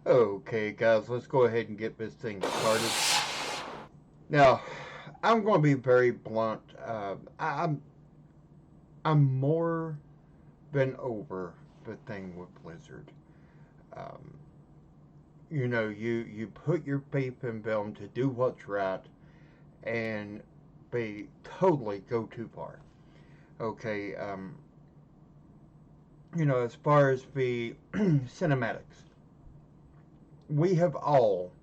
Okay, guys, let's go ahead and get this thing started. Now, I'm going to be very blunt. I'm more than over the thing with Blizzard. Um, you put your faith in them to do what's right, and they totally go too far. Okay, as far as the cinematics, we have all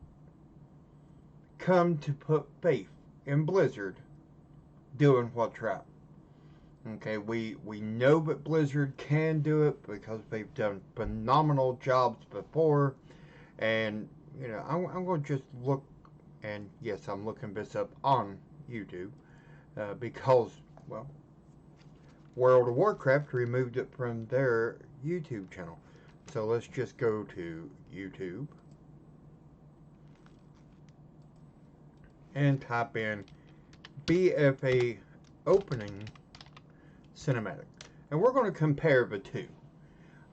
come to put faith in Blizzard doing what's right. Okay, we know that Blizzard can do it because they've done phenomenal jobs before, and I'm going to just look, and yes, I'm looking this up on YouTube because, well, World of Warcraft removed it from their YouTube channel. So let's just go to YouTube and type in BFA opening cinematic, and we're going to compare the two.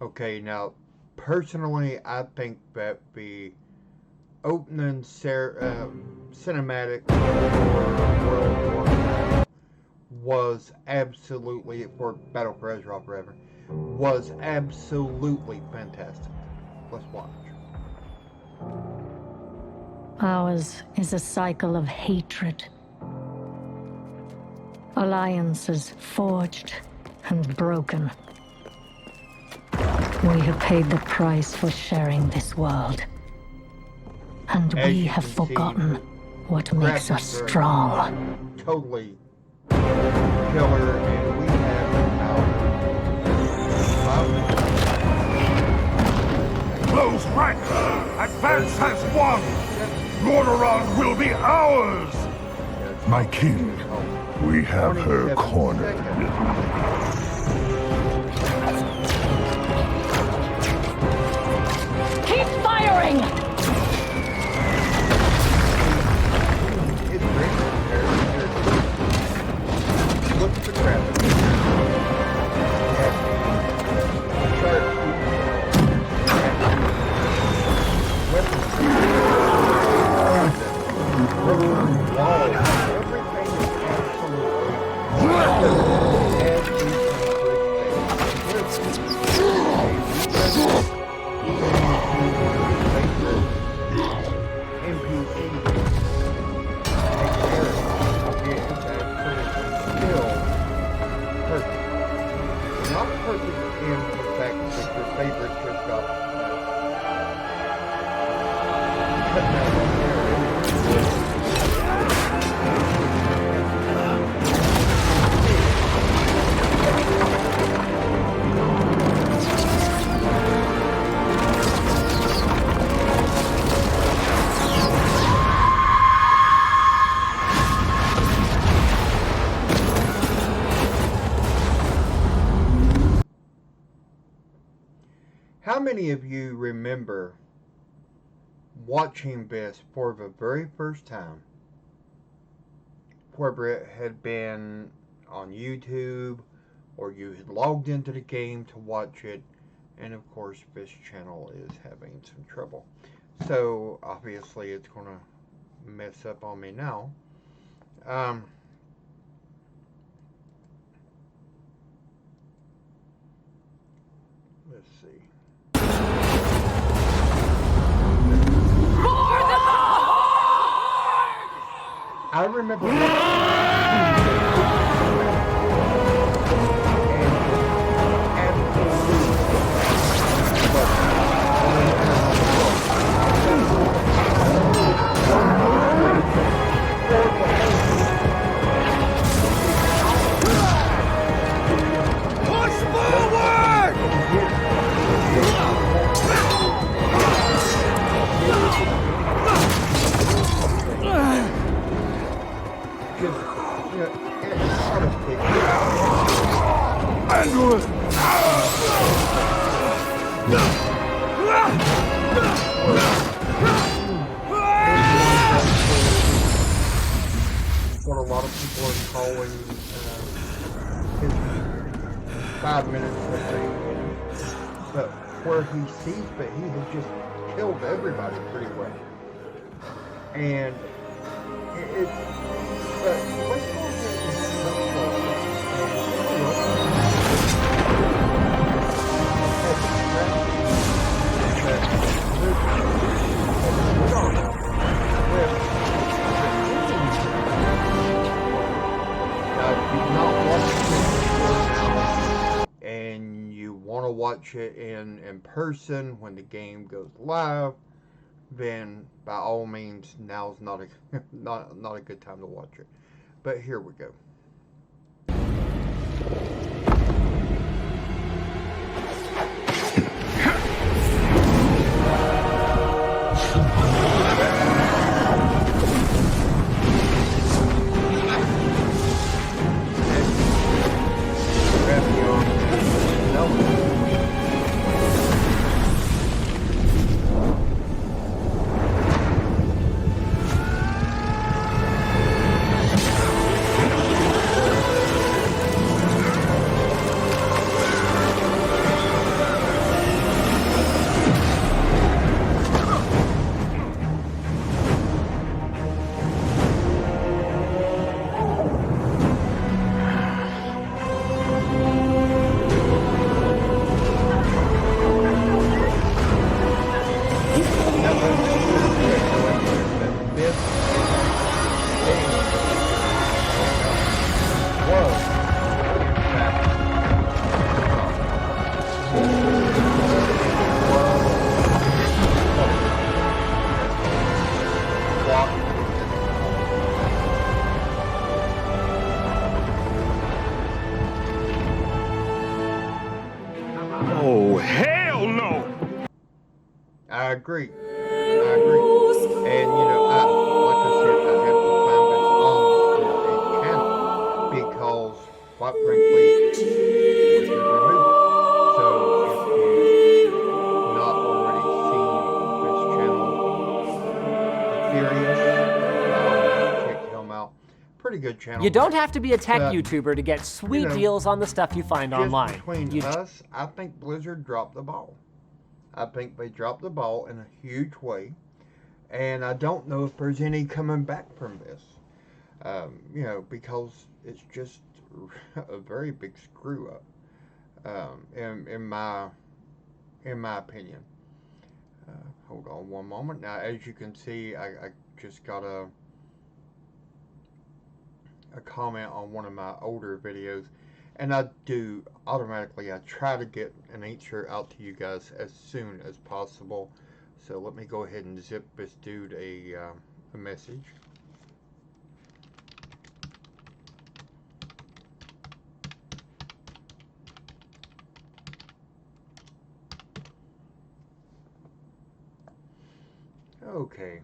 Okay, now personally, I think that the opening cinematic for World of Warcraft was absolutely, for Battle for Azeroth forever, was absolutely fantastic. Let's watch. Ours is a cycle of hatred. Alliances forged and broken. We have paid the price for sharing this world. And we have forgotten what makes us strong. Totally killer, and we have Close ranks! Advance has won! Lordaeron will be ours! My king, we have her cornered. Keep firing! Look at the traffic. How many of you remember watching this for the very first time, whether it had been on YouTube or you had logged into the game to watch it, and of course this channel is having some trouble. So obviously it's going to mess up on me now. Let's see. I remember What a lot of people are calling his 5 minutes of fame, you know. But where he sees, but he had just killed everybody pretty well. And it's but let's go ahead and jump forward and you want to watch it in person when the game goes live, then by all means now's not a not a good time to watch it. But here we go. Oh, hell no! I agree. And you know, like I said, I have to find this on a channel because, quite frankly, we could remove it. So if you've not already seen this channel, check him out. Pretty good channel. You don't have to be a tech YouTuber to get sweet deals on the stuff you find online. Between us, I think Blizzard dropped the ball. I think they dropped the ball in a huge way. And I don't know if there's any coming back from this. You know, because it's just a very big screw up. In my opinion. Hold on one moment. Now, as you can see, I just got a comment on one of my older videos, and I do automatically, I try to get an answer out to you guys as soon as possible. So let me go ahead and zip this dude a message. Okay.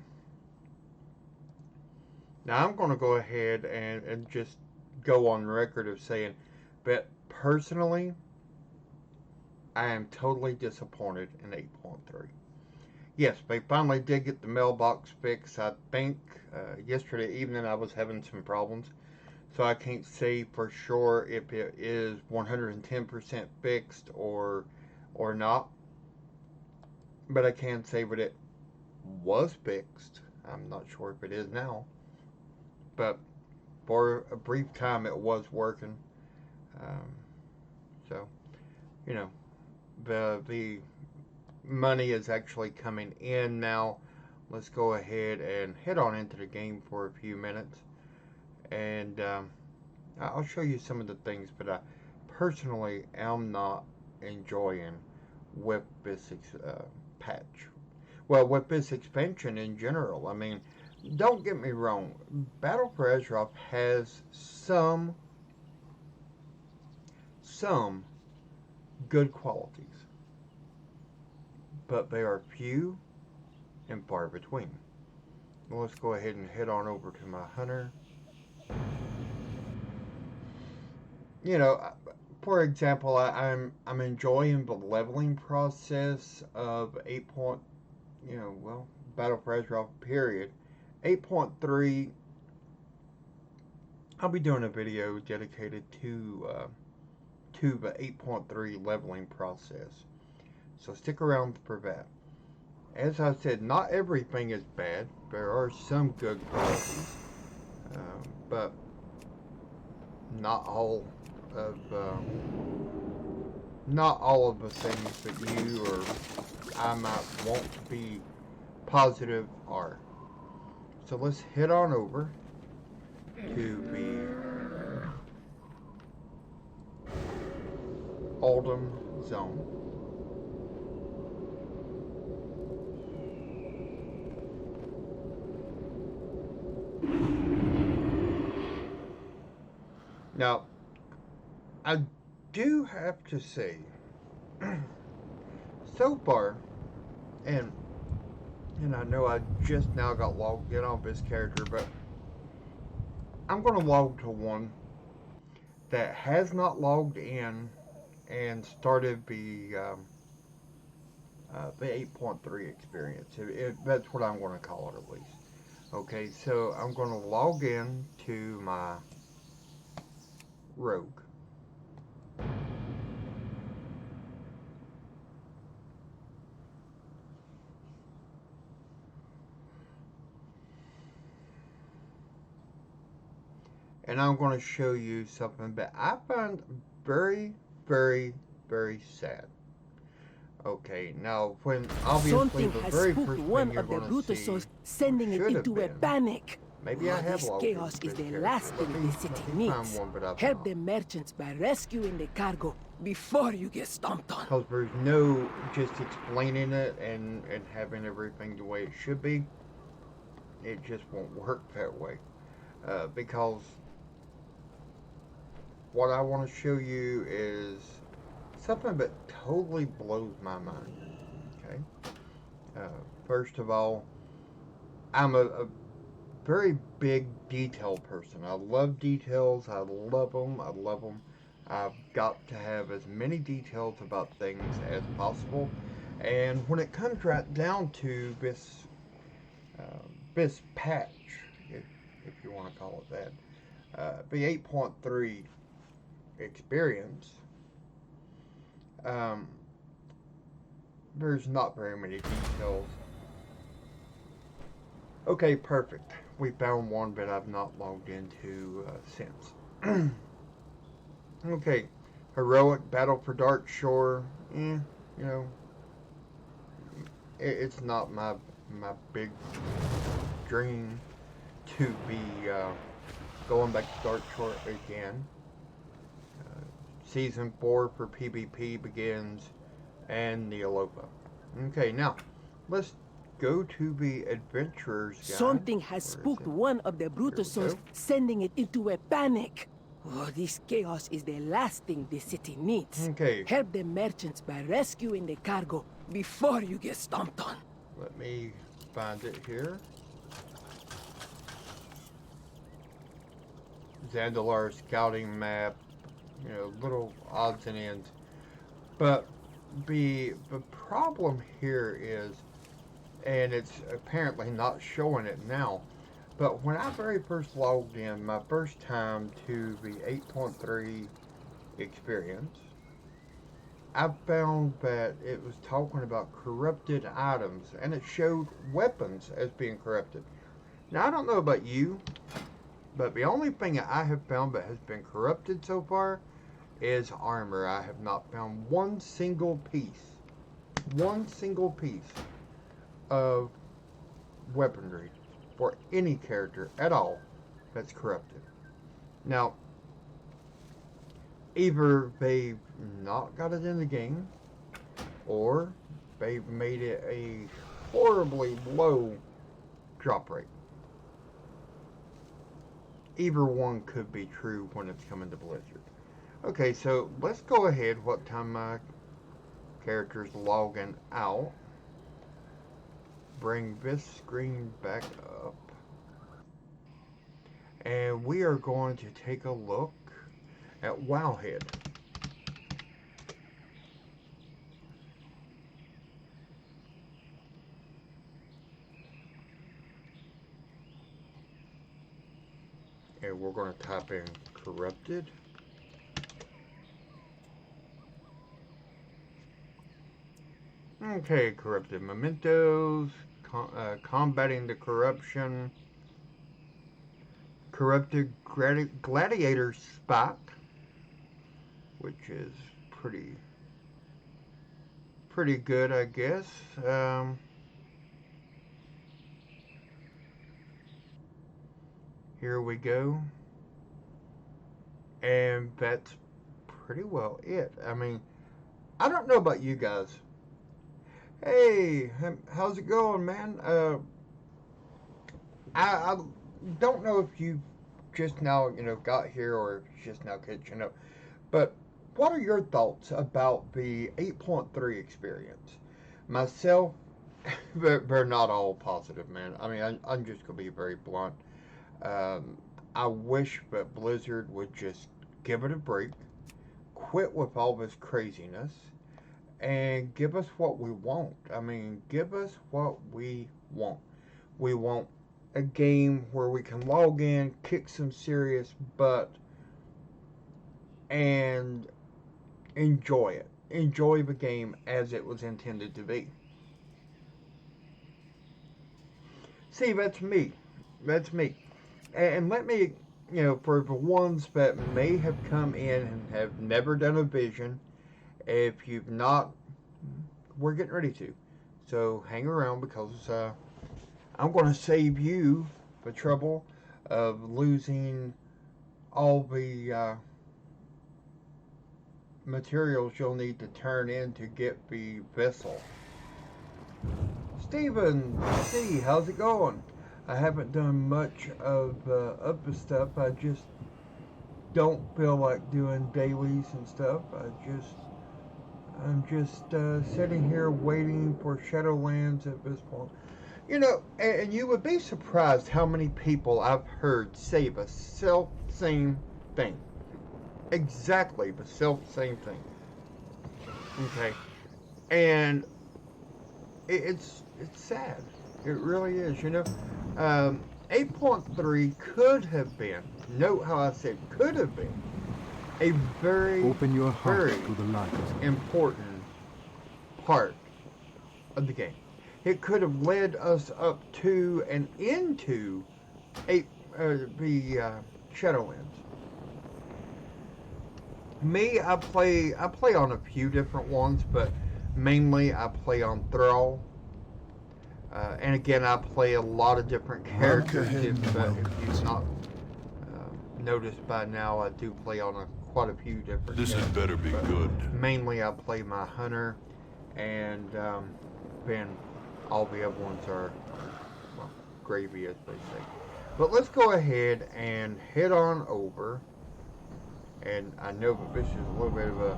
Now I'm going to go ahead and just go on record of saying that personally, I am totally disappointed in 8.3. Yes, they finally did get the mailbox fixed. I think yesterday evening I was having some problems, so I can't say for sure if it is 110% fixed or not. But I can say that it was fixed. I'm not sure if it is now, but for a brief time it was working. So, you know, the money is actually coming in now. Let's go ahead and head on into the game for a few minutes, and I'll show you some of the things that I personally am not enjoying with this patch. Well, with this expansion in general. I mean, don't get me wrong, Battle for Azeroth has some good qualities, but they are few and far between. Well, let's go ahead and head on over to my hunter. You know, for example, I'm enjoying the leveling process of 8. Well, Battle for Azeroth period. 8.3. I'll be doing a video dedicated to the 8.3 leveling process. So stick around for that. As I said, not everything is bad. There are some good qualities, but not all of the things that you or I might want to be positive are. So let's head on over to the Oldham Zone. Now, I do have to say, so far, and I know I just now got logged in on this character, but I'm going to log to one that has not logged in and started the 8.3 experience. That's what I'm going to call it, at least. Okay, so I'm going to log in to my rogue. And I'm going to show you something that I found very, very, very sad. Okay, now when obviously Something the has very spooked first one thing you're of the going to see Brutusos, sending it should have into a been, panic. maybe I have This logged chaos into is this the character. last Let thing me- the city let me find needs. one, but I've Help not. the merchants by rescuing the cargo before you get stomped on. Because there's no just explaining it and having everything the way it should be. It just won't work that way. Because what I want to show you is something that totally blows my mind. Okay? First of all, I'm a very big detail person. I love details. I love them. I love them. I've got to have as many details about things as possible. And when it comes right down to this patch, if you want to call it that, the 8.3 experience, there's not very many details. Okay, perfect. We found one that I've not logged into since. Okay, heroic battle for Dark Shore. It's not my big dream to be going back to Dark Shore again. Season 4 for PvP begins, and the Alopa. Okay, now let's go to the Adventurer's Guide. Something has spooked one of the Brutusos, sending it into a panic. Oh, this chaos is the last thing the city needs. Okay. Help the merchants by rescuing the cargo before you get stomped on. Let me find it here. Zandalar scouting map. Little odds and ends. But the problem here is, and it's apparently not showing it now, but when I very first logged in, my first time to the 8.3 experience, I found that it was talking about corrupted items, and it showed weapons as being corrupted. Now, I don't know about you, but the only thing I have found that has been corrupted so far is armor. I have not found one single piece of weaponry for any character at all that's corrupted. Now, either they've not got it in the game, or they've made it a horribly low drop rate. Either one could be true when it's coming to Blizzard. Okay, so let's go ahead. What time my character's logging out. Bring this screen back up. And we are going to take a look at Wowhead. And we're going to type in corrupted. Okay, corrupted mementos, combating the corruption, corrupted gladiator spike, which is pretty good, I guess. Here we go. And that's pretty well it. I mean, I don't know about you guys. Hey, how's it going, man? I don't know if you just now, got here or just now catching up, but what are your thoughts about the 8.3 experience? Myself, they're not all positive, man. I mean, I'm just going to be very blunt. I wish that Blizzard would just give it a break, quit with all this craziness, and give us what we want. I mean, give us what we want. We want a game where we can log in, kick some serious butt, and enjoy it. Enjoy the game as it was intended to be. See, that's me. That's me. And let me, for the ones that may have come in and have never done a vision, if you've not, we're getting ready to. So hang around because I'm going to save you the trouble of losing all the materials you'll need to turn in to get the vessel. Steven, see, how's it going? I haven't done much of the stuff. I just don't feel like doing dailies and stuff. I'm just sitting here waiting for Shadowlands at this point. And you would be surprised how many people I've heard say the self-same thing. Exactly the self-same thing. Okay. And it's sad. It really is, 8.3 could have been, note how I said could have been, a very, Open your heart very to the light. important part of the game. It could have led us up to and into the Shadowlands. Me, I play on a few different ones, but mainly I play on Thrall. And again, I play a lot of different characters. If you've not noticed by now, I do play on quite a few different This had better be good. Mainly, I play my hunter, and then all the other ones are, well, gravy, as they say. But let's go ahead and head on over. And I know that this is a little bit of a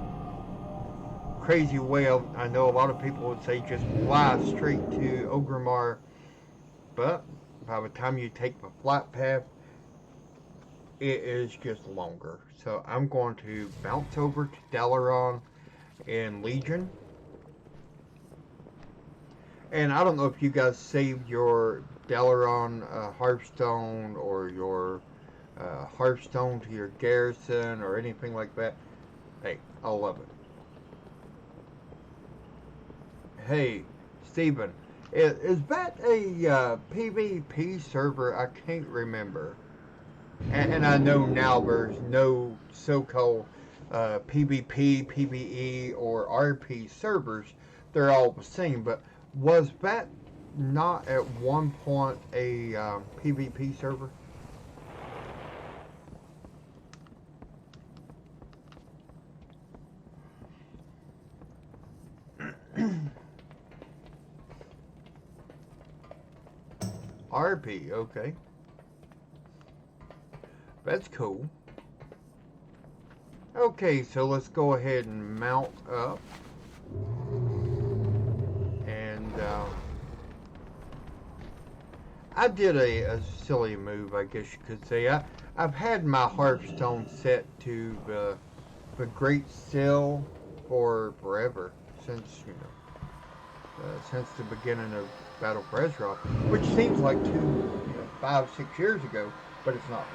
crazy way. I know a lot of people would say just fly straight to Orgrimmar, but by the time you take the flight path, it is just longer. So I'm going to bounce over to Dalaran in Legion. And I don't know if you guys saved your Dalaran Hearthstone or your Hearthstone to your garrison or anything like that. Hey, I love it. Hey, Steven, is that a PvP server? I can't remember. And I know now there's no so-called PvP, PvE, or RP servers. They're all the same. But was that not at one point a PvP server? RP, okay. That's cool. Okay, so let's go ahead and mount up. And I did a silly move, I guess you could say. I've had my Hearthstone set to the Great Seal for forever, since since the beginning of Battle for Azeroth, which seems like 5-6 years ago, but it's not.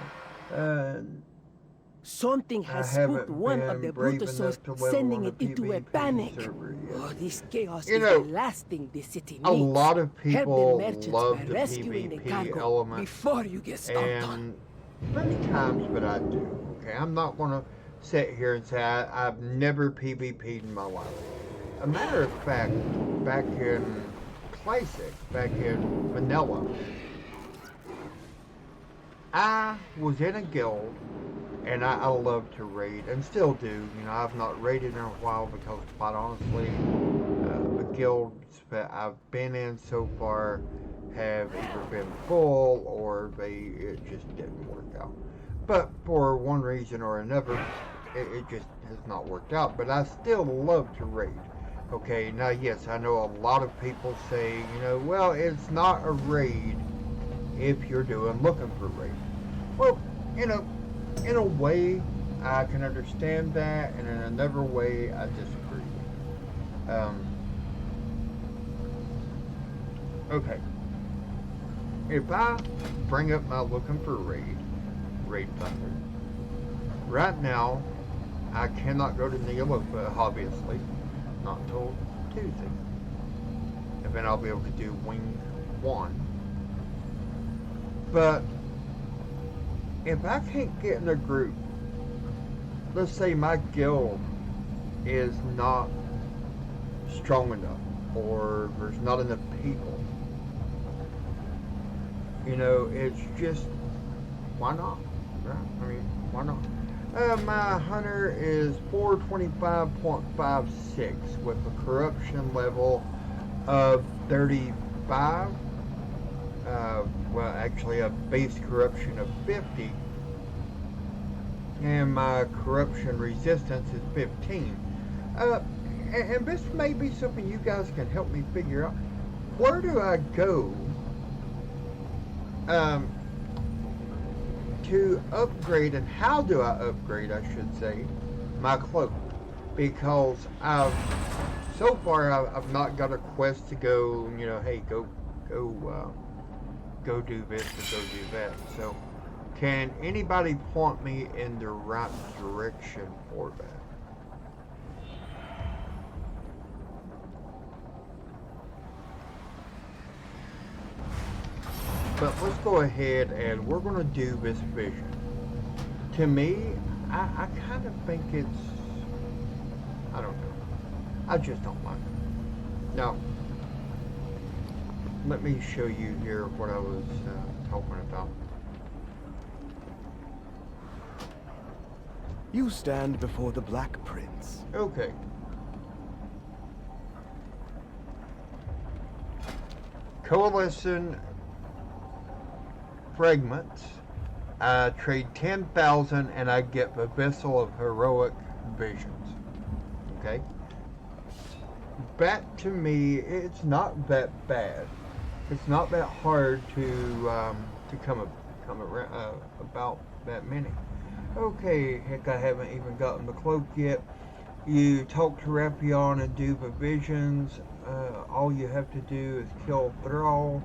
Something I has spooked haven't one of been the brave Brutusos, enough to level sending on a it into a PvP panic. server yet. Oh, this chaos You is know, the last thing the city needs. a lot of Help people the merchants love by the rescuing the PvP cargo element, before you get stomped on. and many times, but I do. Okay, I'm not gonna sit here and say I've never PvP'd in my life. A matter of fact, back in Classic, back in Vanilla, I was in a guild, and I love to raid, and still do. You know, I've not raided in a while because, quite honestly, the guilds that I've been in so far have either been full or it just didn't work out. But for one reason or another, it just has not worked out. But I still love to raid. Okay, now yes, I know a lot of people say, you know, well, it's not a raid if you're looking for raid. Well, you know, in a way, I can understand that, and in another way, I disagree. Okay. If I bring up my looking for raid thunder, right now, I cannot go to Neolopa, obviously, not until Tuesday. And then I'll be able to do Wing 1. But if I can't get in a group, let's say my guild is not strong enough, or there's not enough people, you know, it's just, why not? Right? I mean, why not? My hunter is 425.56 with a corruption level of 35. Well, actually a base corruption of 50. And my corruption resistance is 15. And this may be something you guys can help me figure out. Where do I go to upgrade, and how do I upgrade, I should say, my cloak? Because so far I've not got a quest to go, you know, hey, go do this or go do that. So can anybody point me in the right direction for that? But let's go ahead and we're going to do this vision. To me, I kind of think it's, I don't know. I just don't like it. Now, let me show you here what I was talking about. You stand before the Black Prince. Okay. Coalition fragments. I trade 10,000 and I get the Vessel of Heroic Visions. Okay? That to me, it's not that bad. It's not that hard to come around about that many. Okay, heck, I haven't even gotten the cloak yet. You talk to Rapion and do the visions. All you have to do is kill Thrall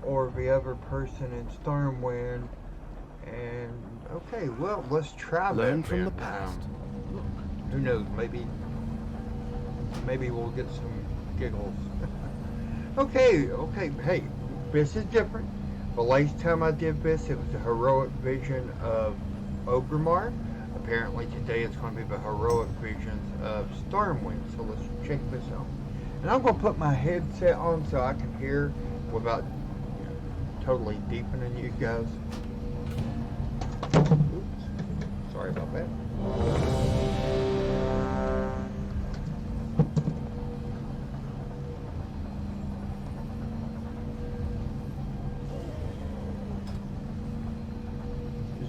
or the other person in Stormwind. And okay, well, let's try that. Learn from the past. Who knows? Maybe we'll get some giggles. Okay. Hey, this is different. The last time I did this, it was the heroic vision of Ogrimmar. Apparently today it's going to be the heroic visions of Stormwind. So let's check this out. And I'm going to put my headset on so I can hear without totally deafening you guys. Oops. Sorry about that.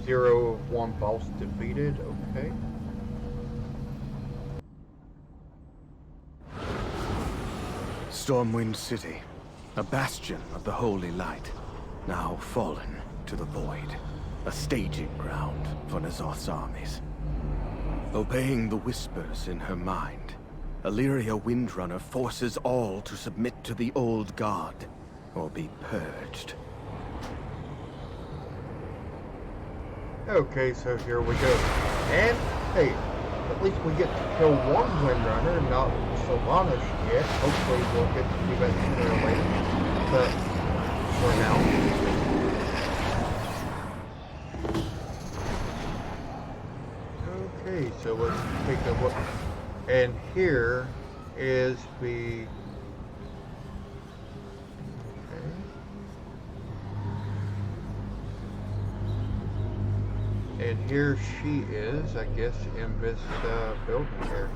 0 of 1 boss defeated, okay. Stormwind City, a bastion of the Holy Light, now fallen to the void. A staging ground for N'Zoth's armies. Obeying the whispers in her mind, Illyria Windrunner forces all to submit to the old god, or be purged. Okay, so here we go. And, hey, at least we get to kill one Windrunner, not Sylvanas yet. Hopefully we'll get to do that sooner or later. But, for now. Okay, so let's take a look. And here is the... And here she is, I guess, in this building here.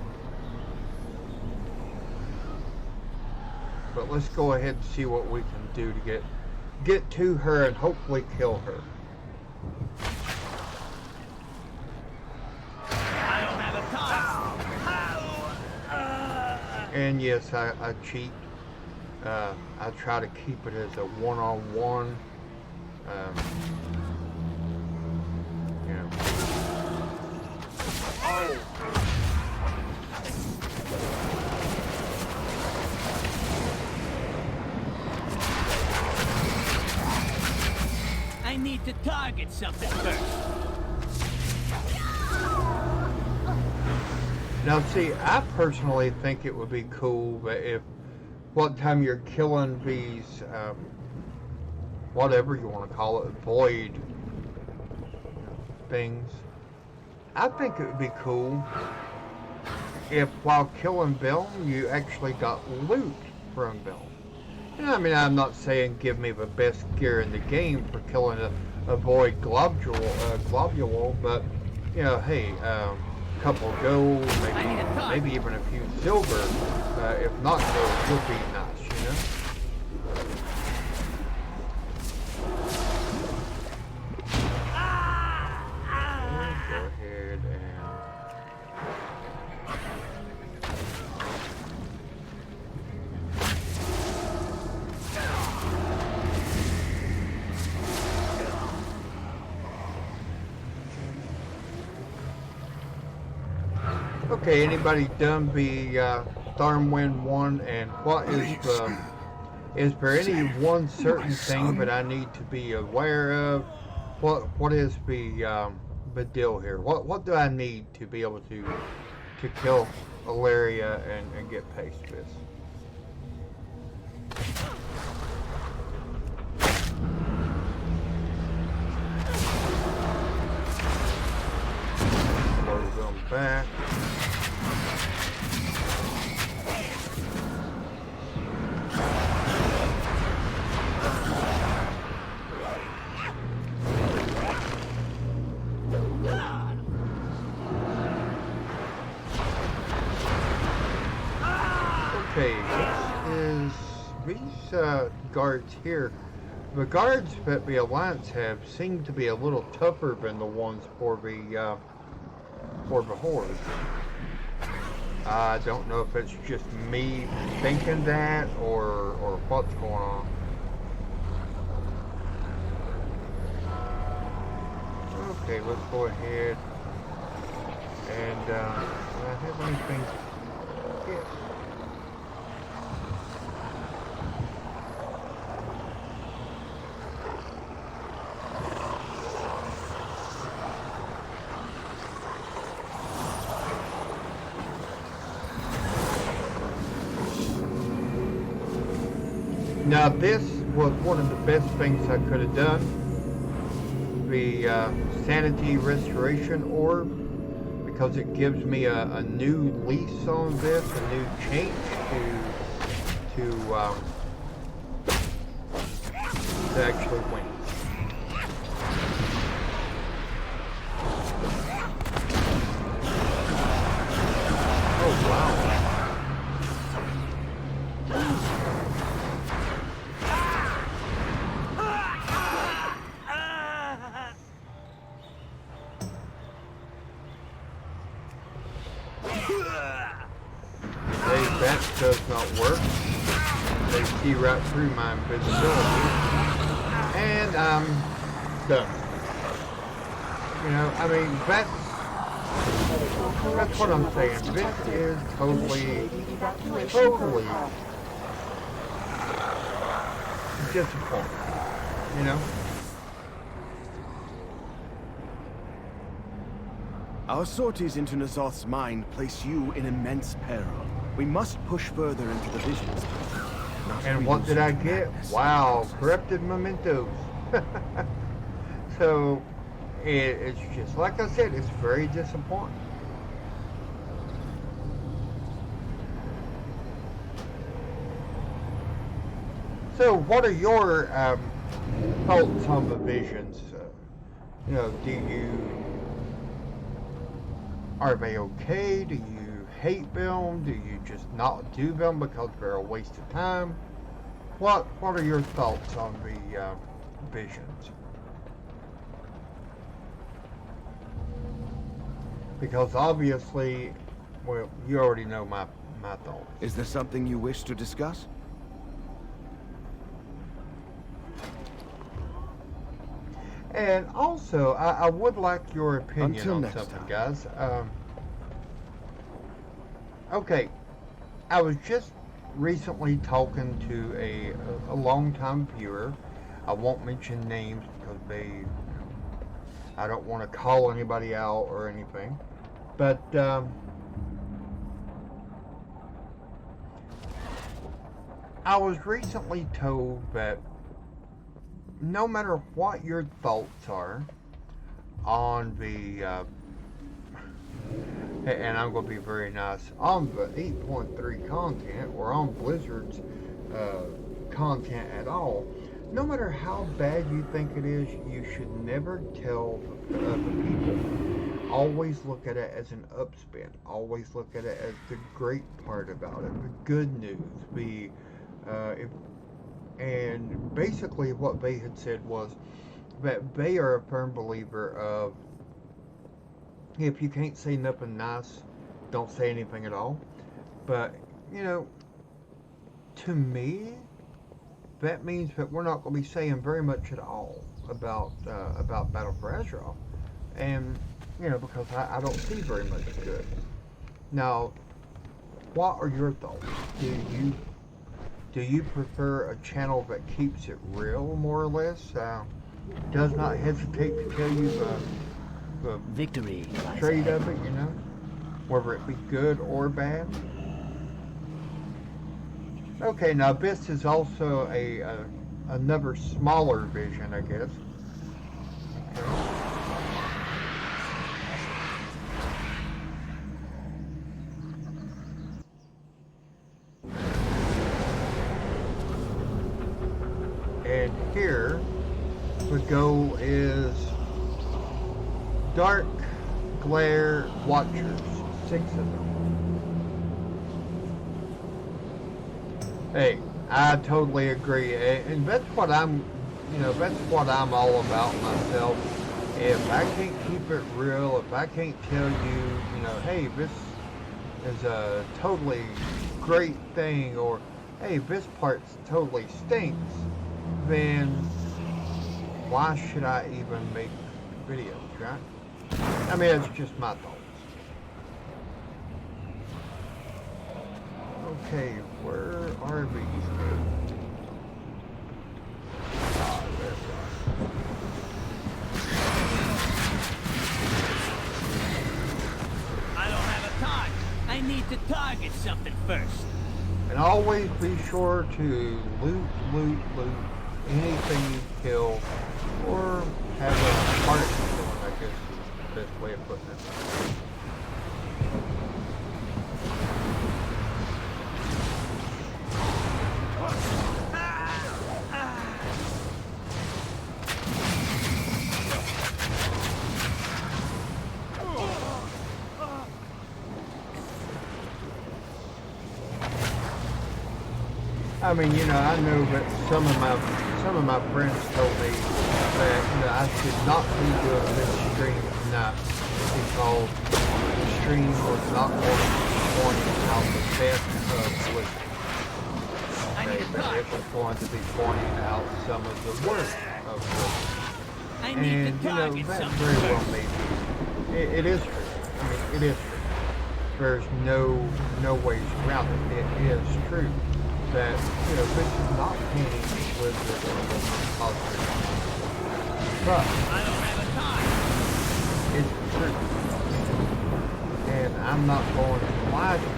But let's go ahead and see what we can do to get to her and hopefully kill her. I don't have a time. And yes, I cheat. I try to keep it as a one-on-one. You know. I need to target something first. Now, see, I personally think it would be cool if one time you're killing these, whatever you want to call it, void things, I think it would be cool if while killing them, you actually got loot from them. And I mean, I'm not saying give me the best gear in the game for killing a void globule, but, you know, hey, couple of gold, maybe even a few silver, if not gold, would be nice, you know? Go ahead and... Okay, anybody done the Stormwind 1, and what is there any one certain thing that I need to be aware of? What is the deal here? What do I need to be able to kill Ilaria and get past this? Close them back. Okay, these guards here. The guards that the Alliance have seem to be a little tougher than the ones for the Horde. I don't know if it's just me thinking that or what's going on. Okay, let's go ahead and do I have anything? Yes. Now this was one of the best things I could have done. The Sanity Restoration Orb, because it gives me a new lease on this, a new change to actually win. Oh wow. That does not work. They see right through my invisibility. And I'm done. You know, I mean, that's what I'm saying. This is totally disappointing. You know? Our sorties into N'Zoth's mind place you in immense peril. We must push further into the visions. And what did I get? Wow, corrupted mementos. So, it's just like I said, it's very disappointing. So, what are your thoughts on the visions? You know, are they okay? Do you hate them? Do you just not do them because they're a waste of time? What are your thoughts on the visions? Because obviously, well, you already know my thoughts. Is there something you wish to discuss? And also, I would like your opinion Until on next something, time. guys. Okay, I was just recently talking to a longtime viewer. I won't mention names because I don't want to call anybody out or anything. But I was recently told that no matter what your thoughts are on the, and I'm going to be very nice, on the 8.3 content or on Blizzard's content at all, no matter how bad you think it is, you should never tell the people. Always look at it as an upspin. Always look at it as the great part about it, the good news, and basically what they had said was that they are a firm believer of, if you can't say nothing nice, don't say anything at all. But, you know, to me, that means that we're not going to be saying very much at all about Battle for Azeroth. And, you know, because I don't see very much good. Now, what are your thoughts? Do you prefer a channel that keeps it real, more or less? Does not hesitate to tell you the Victory. trade of it, you know? Whether it be good or bad? Okay, now this is also another smaller vision, I guess. Okay. And here, the goal is Dark Glare Watchers, 6 of them. Hey, I totally agree, and that's what that's what I'm all about myself. If I can't keep it real, if I can't tell you, hey, this is a totally great thing, or hey, this part totally stinks, then why should I even make videos, right? I mean, it's just my thoughts. Okay, where are these? Ah, there we are. I don't have a target. I need to target something first. And always be sure to loot anything you kill, or have a heart killing, I guess is the best way of putting it. I mean, I know that some of my friends told me that I should not be doing this stream tonight because the stream was not going to be pointing out the best of Blizzard. Okay, but it was going to be pointing out some of the worst of Blizzard. And that very well may be. It is true. I mean, it is true. There's no ways around it. It is true that this is not painting Blizzard in the most positive. But I don't have a time. it's true. I'm not going to lie to you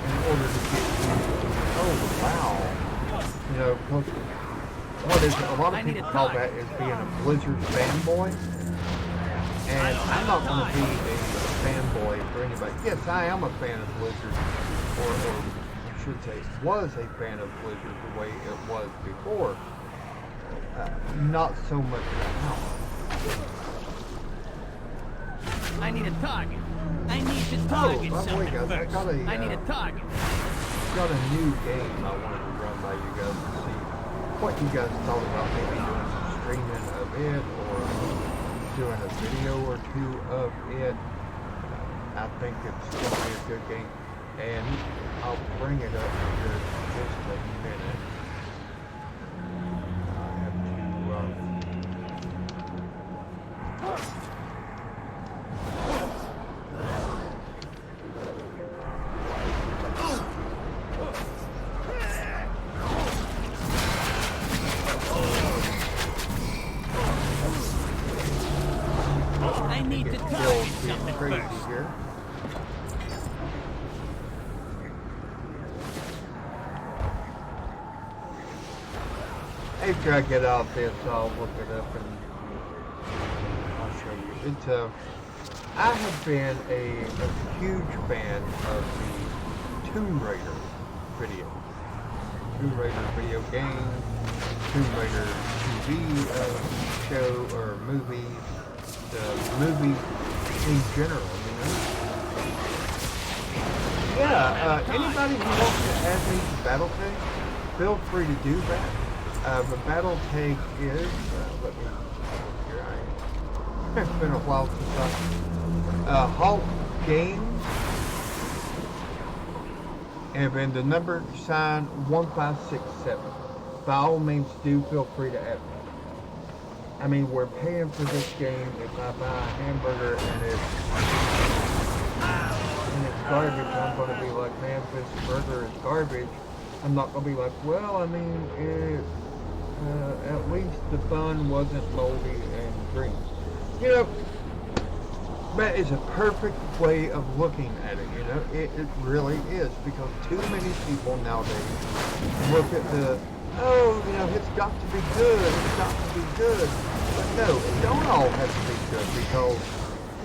in order to get you, oh wow, you know, because what is it? A lot of people call that as being a Blizzard fanboy, and I'm not going to be a fanboy for anybody. Yes, I am a fan of Blizzard, or I should say, was a fan of Blizzard the way it was before. Not so much now. I need a target. I need to target something guys, first. I need a target. Got a new game I wanted to run by you guys to see what you guys thought about maybe doing some streaming of it or doing a video or two of it. I think it's going to be a good game, and I'll bring it up here in just a minute. I have to I need to target something crazy first. here. After I get out this, I'll look it up and I'll show you. It's I have been a huge fan of the Tomb Raider video. Tomb Raider video game, Tomb Raider TV show or movie, the movie in general, you know? Yeah, anybody who wants to add me to Battletech, feel free to do that. The Battletech is, let me, here I am. It's been a while since Hulk Games, and then the number sign 1567. By all means, do feel free to add me. I mean, we're paying for this game. If I buy a hamburger and it's garbage, I'm going to be like, man, if this burger is garbage, I'm not going to be like, well, I mean, at least the bun wasn't moldy and green. You know, that is a perfect way of looking at it, you know? It really is, because too many people nowadays look at the, oh, you know, it's got to be good, it's got to be good. But no, it don't all have to be good, because,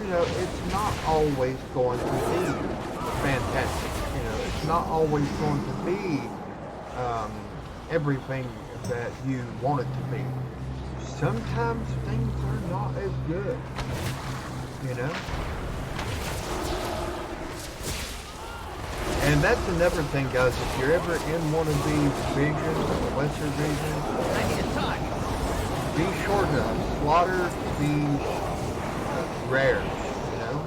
you know, it's not always going to be fantastic. You know, it's not always going to be everything that you want it to be. Sometimes things are not as good, you know? And that's another thing, guys. If you're ever in one of these visions, lesser visions, I need a target. be sure to slaughter these rares, you know?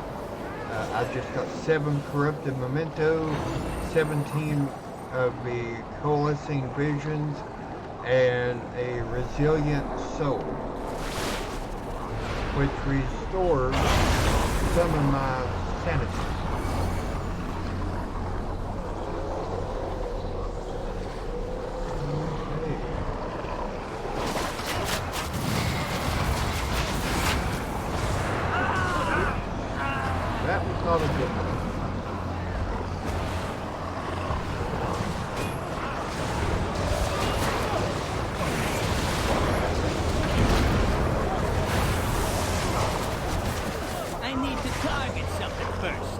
I've just got 7 corrupted memento, 17 of the coalescing visions, and a resilient soul, which restores some of my sanity. That was not a good one. I need to target something first.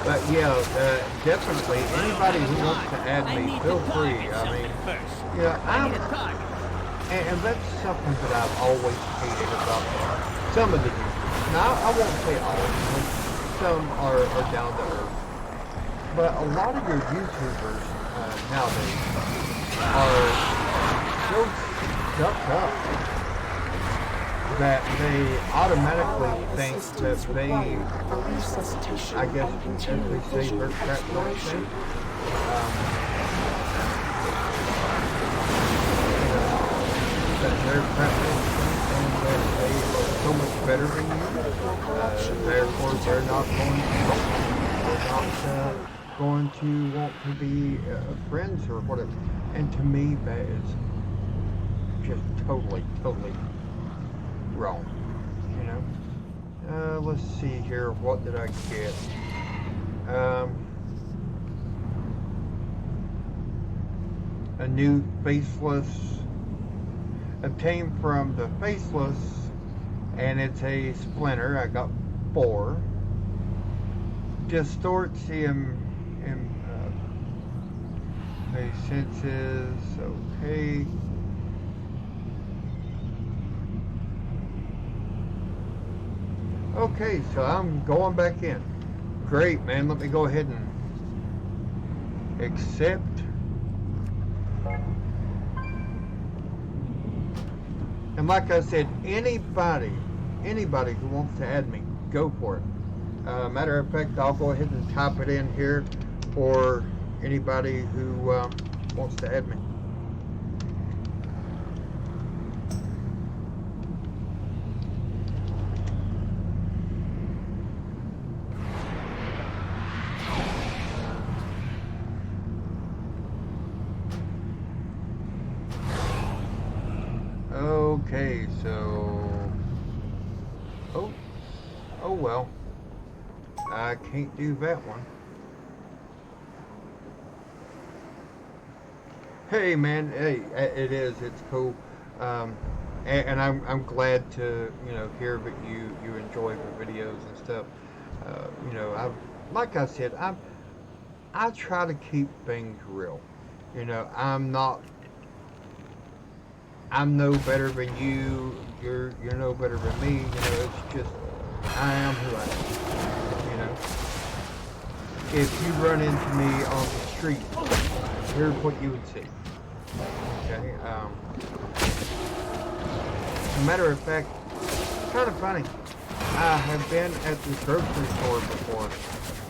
But yeah, definitely anybody who wants to add me, feel free. I mean, yeah, I need a target. and that's something that I've always hated about some of the YouTubers. Now, I won't say all, because some are down to earth. But a lot of your YouTubers nowadays are so stuck up that they automatically think that they, I guess, as we say, they're crap person. That they're crap person and that they are so much better than you. Therefore, they're not going to help you. They're not going to want to be friends or whatever. And to me, that is just totally wrong, you know? Let's see here. What did I get? A new faceless. Obtained from the faceless, and it's a splinter. I got 4. Distorts the senses. Okay. Okay, so I'm going back in. Great, man. Let me go ahead and accept. And like I said, anybody who wants to add me, go for it. Matter of fact, I'll go ahead and type it in here for anybody who wants to add me. Okay, so... Oh well. I can't do that one. Hey man, hey, it's cool. And I'm glad to, hear that you enjoy the videos and stuff. Like I said, I try to keep things real. I'm no better than you. You're no better than me. It's just I am who I am. If you run into me on the street, here's what you would see. Okay. As a matter of fact, it's kind of funny. I have been at the grocery store before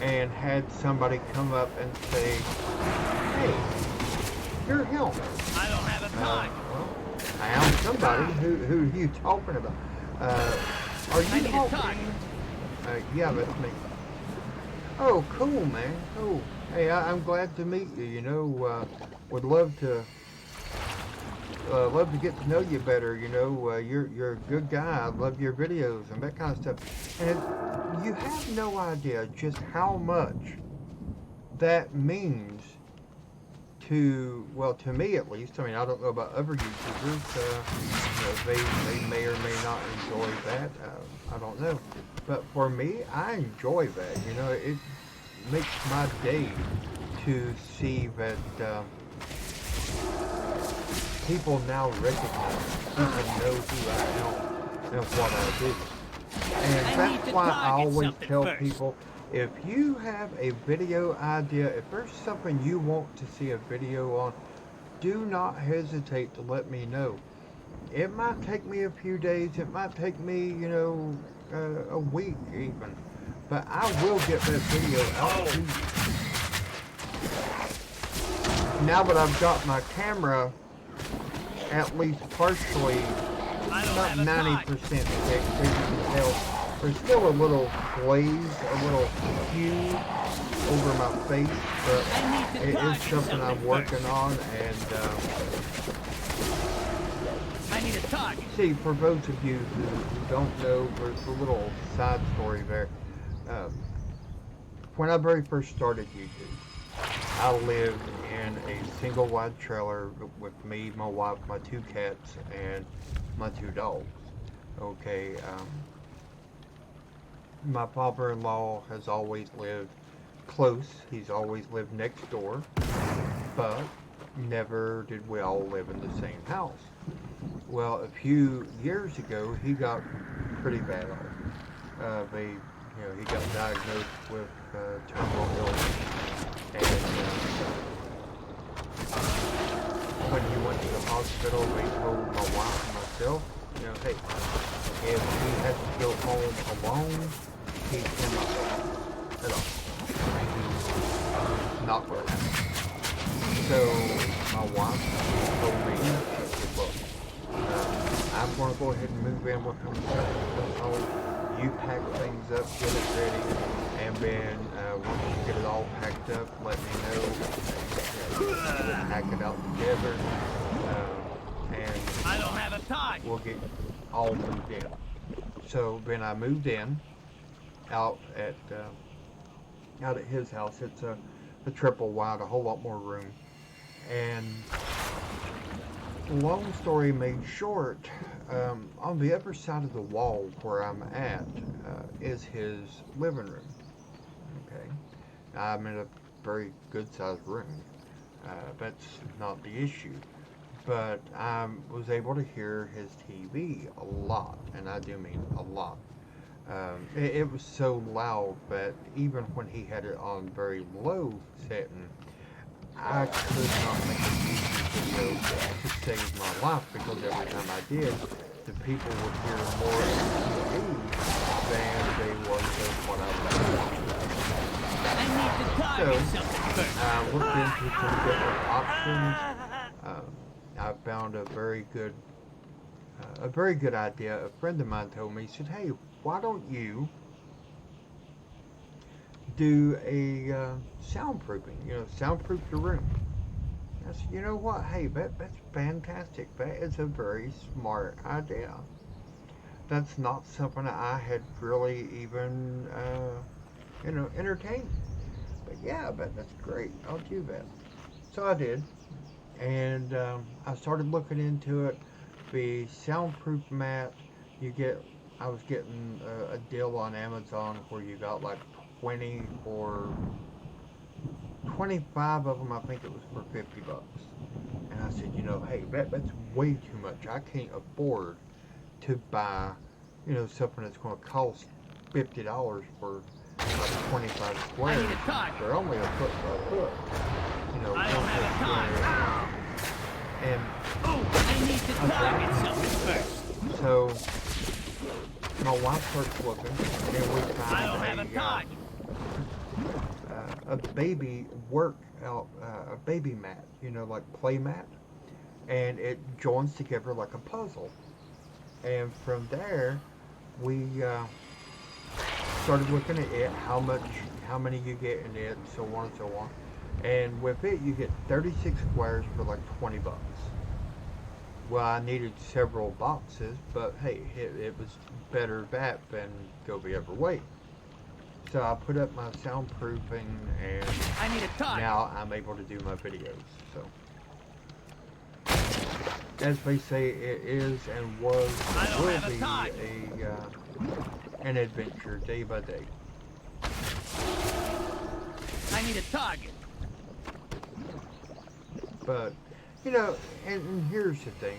and had somebody come up and say, "Hey, you're him." I don't have a time. Well, I am somebody. Who are you talking about? Are you talking? Yeah, that's me. Oh, cool, man. Cool. Hey, I'm glad to meet you. Would love to get to know you better. You're a good guy. I love your videos and that kind of stuff. And you have no idea just how much that means to me at least. I mean, I don't know about other YouTubers. They may or may not enjoy that. I don't know. But for me, I enjoy that. It makes my day to see that people now recognize, people know who I am and what I do. And that's why I always tell people, if you have a video idea, if there's something you want to see a video on, do not hesitate to let me know. It might take me a few days, it might take me, a week even, but I will get that video out to you. Now that I've got my camera at least partially, about 90% fixed, so you can tell there's still a little glaze, a little hue over my face, but it is something I'm working on. And I need a target. see, for those of you who don't know, there's a little side story there. When I very first started YouTube, I lived in a single wide trailer with me, my wife, my 2 cats, and my 2 dogs. Okay, my father-in-law has always lived close. He's always lived next door, but never did we all live in the same house. Well, a few years ago, he got pretty bad off. He got diagnosed with terminal illness, and when he went to the hospital, they told my wife and myself, hey, if he has to go home alone, he cannot go home at all. He's not going to happen. So my wife told me, look, I'm going to go ahead and move in with him home. You pack things up, get it ready, and then once you get it all packed up, let me know. We'll pack it out together, and I don't have a time. we'll get all moved in. So then I moved in out at his house. It's a triple wide, a whole lot more room. And long story made short, on the other side of the wall where I'm at is his living room. Okay, I'm in a very good sized room. That's not the issue. But I was able to hear his TV a lot, and I do mean a lot. It was so loud that even when he had it on very low setting, I could not make a YouTube video to save my life, because every time I did, the people would hear more of the TV than they would of what I was watching. I need to target something first. I looked into some different options. I found a very good idea. A friend of mine told me, he said, "Hey, why don't you do a soundproofing? Soundproof your room." I said, "You know what? Hey, that's fantastic. That is a very smart idea. That's not something I had really even, entertained. But yeah, that's great. I'll do that." So I did. And I started looking into it. The soundproof mat, I was getting a deal on Amazon where you got like 20 or 25 of them. I think it was for $50. And I said, hey, that's way too much. I can't afford to buy, something that's going to cost $50 for like 25 squares. I need a target. They're only a foot by a foot. I don't have a target. And I need to target something first. so my wife starts looking, and then we I don't have a find target. a baby mat, like play mat, and it joins together like a puzzle. And from there, we started looking at it, how many you get in it, and so on and so on. And with it, you get 36 squares for like $20. Well, I needed several boxes, but hey, it was better that than go the other way. So I put up my soundproofing, and I need a target. now I'm able to do my videos. So, as they say, it is and was and will be an adventure day by day. I need a target. But, and here's the thing,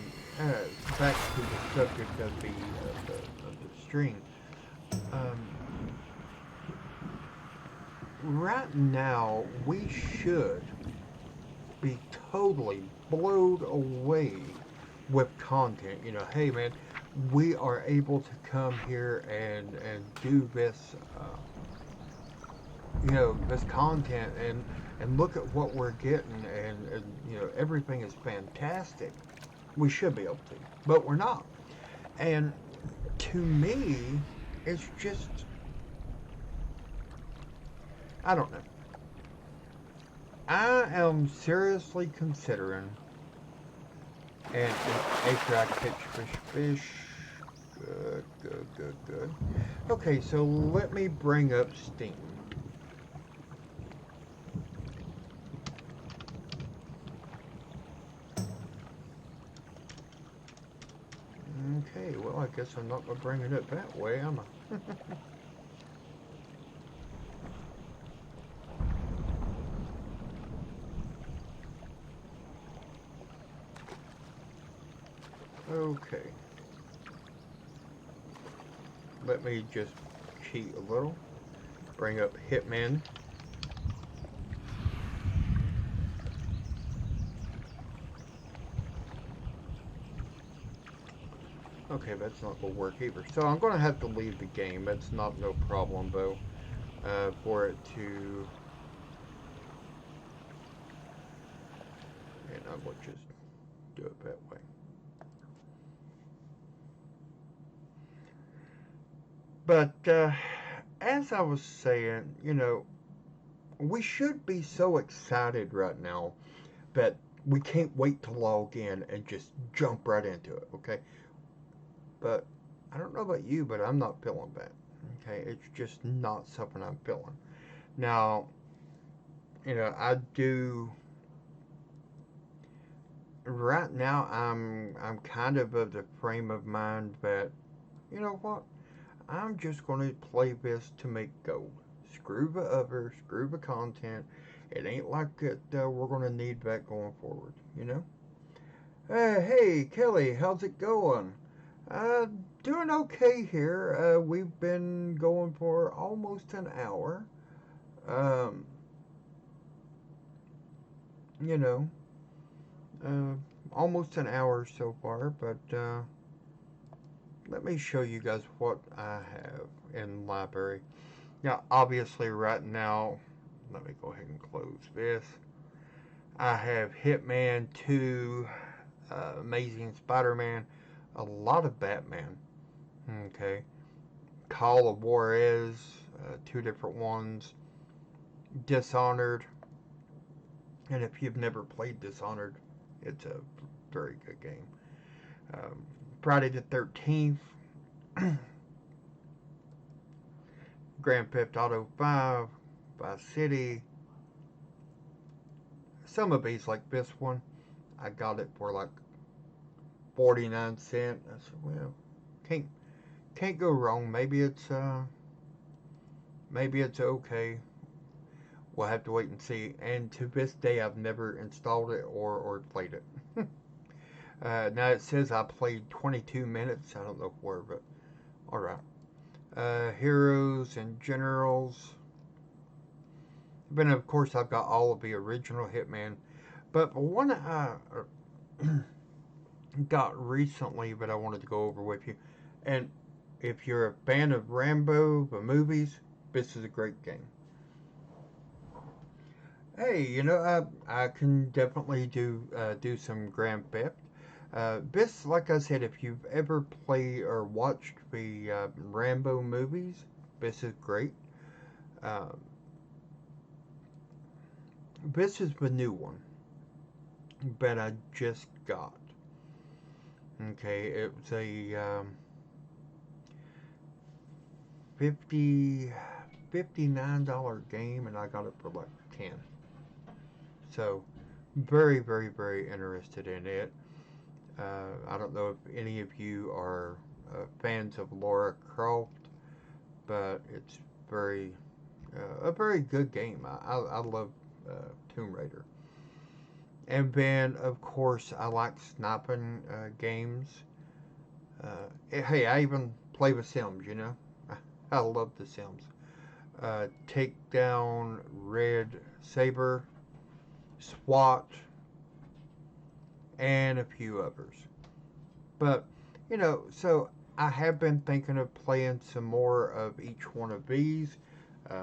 back to the subject of the stream. Right now, we should be totally blown away with content. Hey man, we are able to come here and do this, this content and look at what we're getting, and everything is fantastic. We should be able to, but we're not. And to me, it's just, I don't know. I am seriously considering, and after I catch fish, good. Okay, so let me bring up Steam. Okay, well, I guess I'm not going to bring it up that way, am I? Okay. Let me just cheat a little. Bring up Hitman. Okay, that's not going to work either. So I'm going to have to leave the game. That's not no problem, though, for it to... And I will just do it that way. But, as I was saying, we should be so excited right now that we can't wait to log in and just jump right into it, okay? But I don't know about you, but I'm not feeling that. Okay, it's just not something I'm feeling. Now, I do. Right now, I'm kind of the frame of mind that, you know what? I'm just going to play this to make gold. Screw the other, screw the content. It ain't like it, we're going to need that going forward, Hey, Kelly, how's it going? Doing okay here. We've been going for almost an hour. Um, you know, almost an hour so far, but let me show you guys what I have in the library. Now, obviously, right now, let me go ahead and close this. I have Hitman 2, Amazing Spider-Man, a lot of Batman. Okay. Call of Juarez, 2 different ones. Dishonored. And if you've never played Dishonored, it's a very good game. Friday the 13th. Grand Theft Auto 5. Vice City. Some of these, like this one, I got it for like 49 cents. I said, well, can't go wrong. Maybe it's okay. We'll have to wait and see. And to this day, I've never installed it or played it. Now it says I played 22 minutes. I don't know where, but all right. Heroes and Generals. But of course, I've got all of the original Hitman. But one I got recently that I wanted to go over with you. And if you're a fan of Rambo, the movies, this is a great game. Hey, I can definitely do some Grand Theft. This, like I said, if you've ever played or watched the Rambo movies, this is great. This is the new one that I just got. Okay, it was a $59 game, and I got it for like 10. So, very, very, very interested in it. I don't know if any of you are fans of Lara Croft, but it's a very good game. I love Tomb Raider. And then, of course, I like sniping games. Hey, I even play The Sims, I love The Sims. Take Down, Red Saber, SWAT, and a few others. But, so I have been thinking of playing some more of each one of these.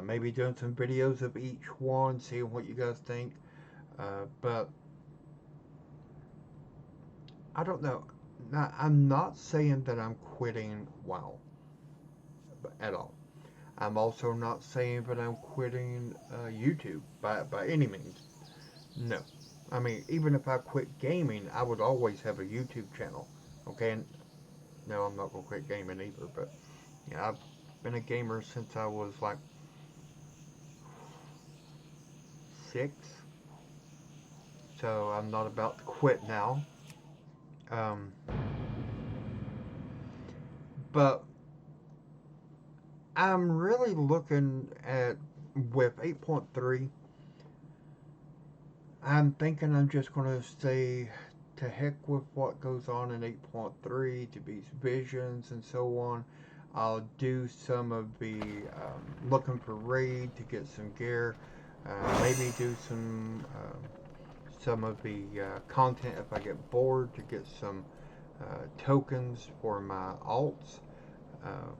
Maybe doing some videos of each one, seeing what you guys think. But I don't know. Now, I'm not saying that I'm quitting WoW at all. I'm also not saying that I'm quitting YouTube by any means. No. I mean, even if I quit gaming, I would always have a YouTube channel. Okay? And no, I'm not going to quit gaming either. But, I've been a gamer since I was like 6. So, I'm not about to quit now. But I'm really looking at, with 8.3, I'm thinking I'm just going to stay to heck with what goes on in 8.3, to these visions and so on. I'll do some of the looking for raid to get some gear. Maybe do some of the content if I get bored to get some tokens for my alts,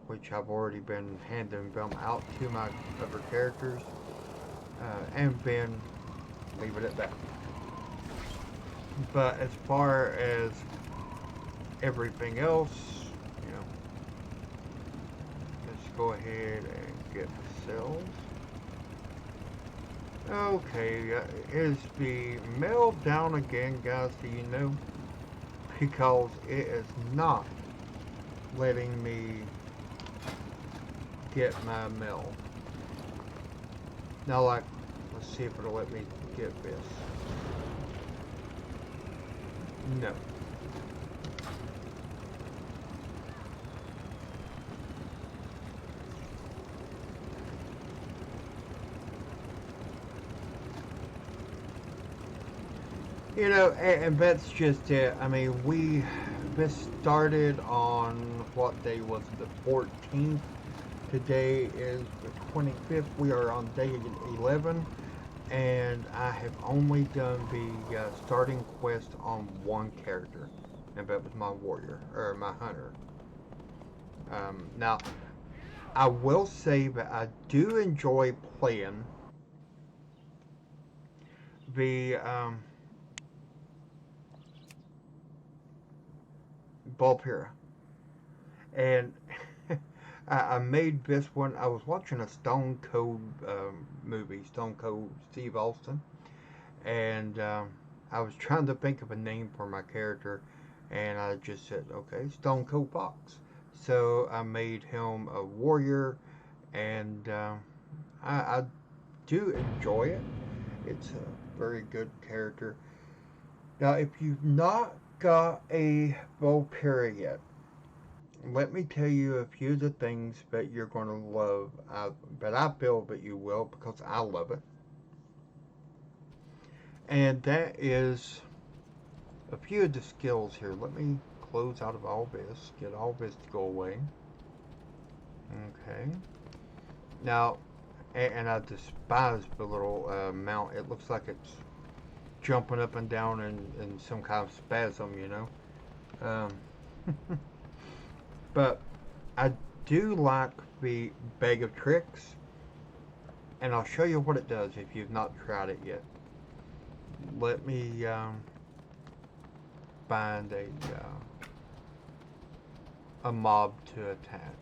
which I've already been handing them out to my other characters, and then leave it at that. But as far as everything else, let's go ahead and get the cells. Okay, is the mail down again, guys? Do you know? Because it is not letting me get my mail. Now, like, let's see if it'll let me get this. No. You know, and that's just it. I mean, this started on, what day was it, the 14th? Today is the 25th. We are on day 11, and I have only done the starting quest on one character, and that was my warrior, or my hunter. Now, I will say that I do enjoy playing the Valkyria. And I made this one. I was watching a Stone Cold movie, Stone Cold Steve Austin, and I was trying to think of a name for my character, and I just said, okay, Stone Cold Fox. So I made him a warrior, and I do enjoy it. It's a very good character. Now, if you've not got a Valkyria yet, let me tell you a few of the things that you're going to love, but I feel that you will because I love it. And that is a few of the skills here. Let me close out of all this, get all this to go away. Okay. Now, and I despise the little mount. It looks like it's jumping up and down in some kind of spasm, you know. But I do like the bag of tricks, and I'll show you what it does if you've not tried it yet. Let me find a mob to attack.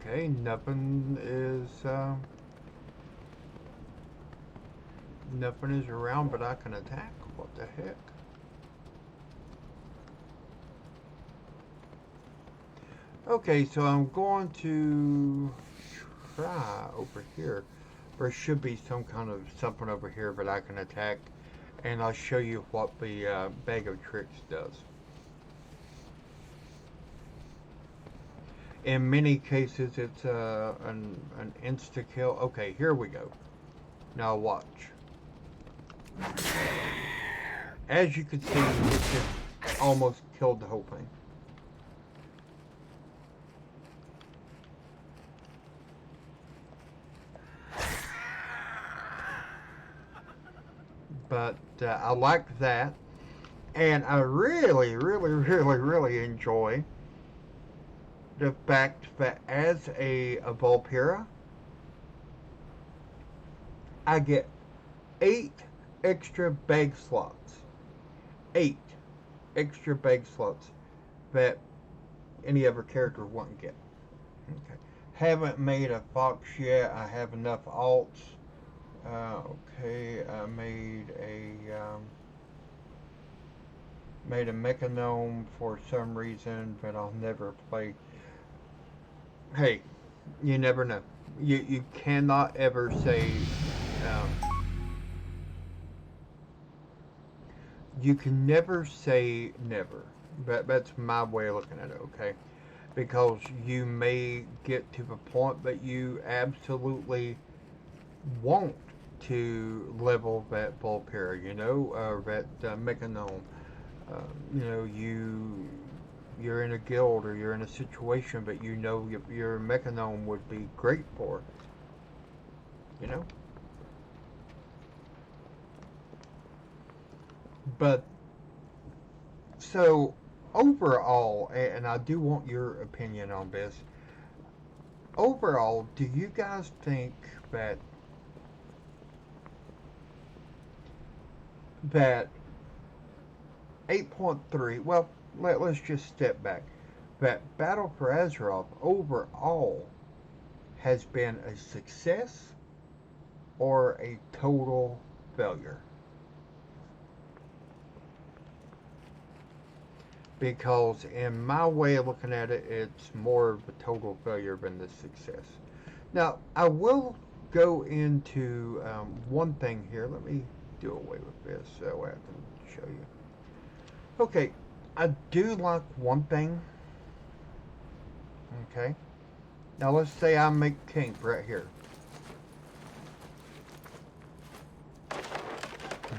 Okay, nothing is around, but I can attack. What the heck? Okay, so I'm going to try over here. There should be some kind of something over here that I can attack, and I'll show you what the bag of tricks does. In many cases, it's an insta-kill. Okay, here we go. Now watch. As you can see, it just almost killed the whole thing. But I like that. And I really, really, really, really enjoy the fact that as a Valkyria, I get 8 extra bag slots. 8 extra bag slots that any other character wouldn't get. Okay. Haven't made a fox yet. I have enough alts. Okay, I made a mechanome for some reason, but I'll never play. Hey, you never know. You cannot ever say. You can never say never. That's my way of looking at it. Okay, because you may get to the point that you absolutely want to level that Valkyria, you know, or that mechanome. You know, you're in a guild or you're in a situation that you know your mechanome would be great for, you know. But so overall, and I do want your opinion on this. Overall, do you guys think that 8.3, well, let's just step back, that Battle for Azeroth overall has been a success or a total failure. Because in my way of looking at it, it's more of a total failure than the success. Now, I will go into one thing here. Let me do away with this so I can show you. Okay, I do like one thing. Okay. Now let's say I make kink right here.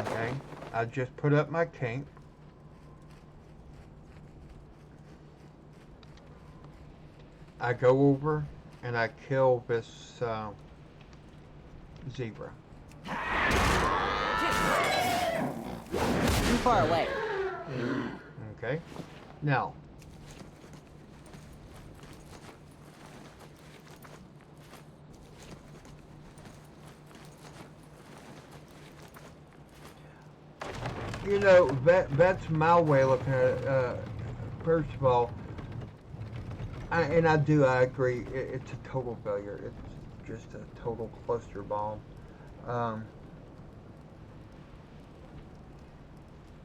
Okay. I just put up my kink. I go over and I kill this zebra. Too far away. Okay. Now, you know, that's my way of looking at it. First of all, I agree, it's a total failure. It's just a total cluster bomb.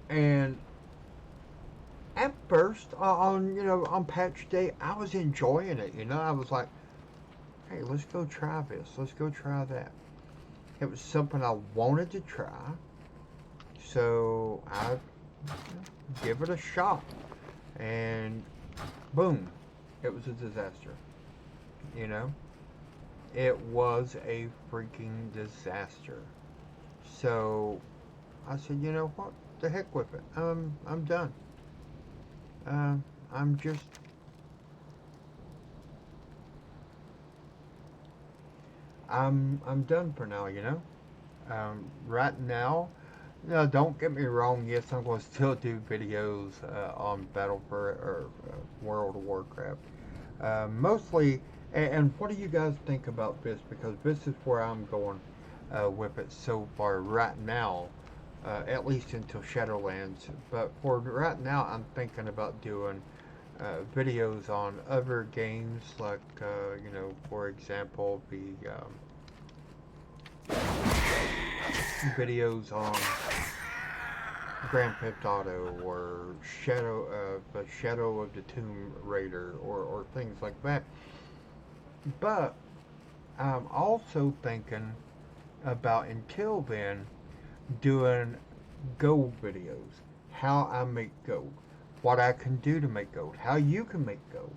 And at first, on patch day, I was enjoying it. I was like, hey, let's go try this. Let's go try that. It was something I wanted to try. So I give it a shot. And boom, it was a disaster. It was a freaking disaster. So I said, you know what? The heck with it. I'm done. I'm done for now, right now, don't get me wrong, yes, I'm going to still do videos on Battlefield or World of Warcraft. Mostly, and what do you guys think about this? Because this is where I'm going with it so far right now, at least until Shadowlands. But for right now, I'm thinking about doing videos on other games, like, for example, the videos on Grand Theft Auto or the Shadow of the Tomb Raider or things like that. But I'm also thinking about, until then, doing gold videos. How I make gold. What I can do to make gold. How you can make gold.